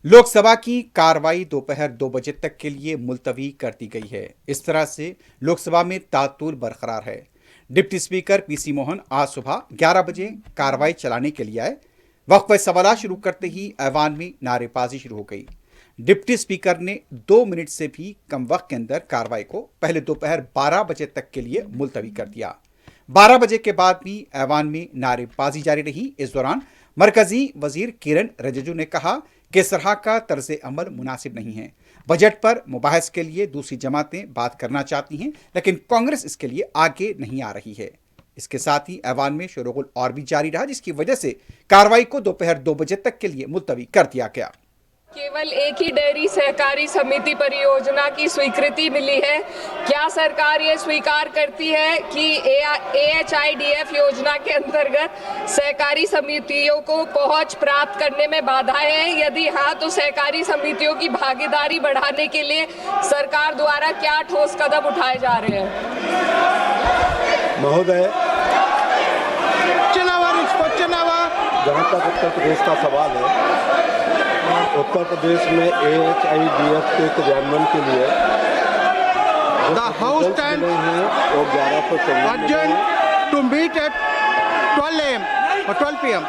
लोकसभा की कार्रवाई दोपहर 2 बजे तक के लिए मुलतवी कर दी गई है। इस तरह से लोकसभा में तालतुल बरकरार है। डिप्टी स्पीकर पीसी मोहन आज सुबह 11 बजे कार्रवाई चलाने के लिए आए। वक्त पर सवाल शुरू करते ही ऐवान में नारेबाजी शुरू हो गई। डिप्टी स्पीकर ने 2 मिनट से भी कम वक्त के अंदर कार्रवाई को पहले दोपहर 12 बजे तक के लिए मुलतवी कर दिया। 12 बजे के बाद भी ऐवान में नारेबाजी जारी रही। इस दौरान मरकजी वजीर किरण रिजिजू ने कहा कि इस तरह का तर्ज अमल मुनासिब नहीं है। बजट पर मुबाहस के लिए दूसरी जमातें बात करना चाहती हैं, लेकिन कांग्रेस इसके लिए आगे नहीं आ रही है। इसके साथ ही ऐवान में शोरगुल और भी जारी रहा, जिसकी वजह से कार्रवाई को दोपहर 2 बजे तक के लिए मुलतवी कर दिया गया। केवल एक ही डेयरी सहकारी समिति परियोजना की स्वीकृति मिली है। क्या सरकार ये स्वीकार करती है कि AHIDF योजना के अंतर्गत सहकारी समितियों को पहुंच प्राप्त करने में बाधाएं हैं? यदि हाँ, तो सहकारी समितियों की भागीदारी बढ़ाने के लिए सरकार द्वारा क्या ठोस कदम उठाए जा रहे हैं? महोदय, जहाँ तक उत्तर प्रदेश का सवाल है, उत्तर प्रदेश में AHIDF के क्रियान्वयन के लिए The House stands वो 1194 adjourned to meet at 12 a.m. or 12 p.m.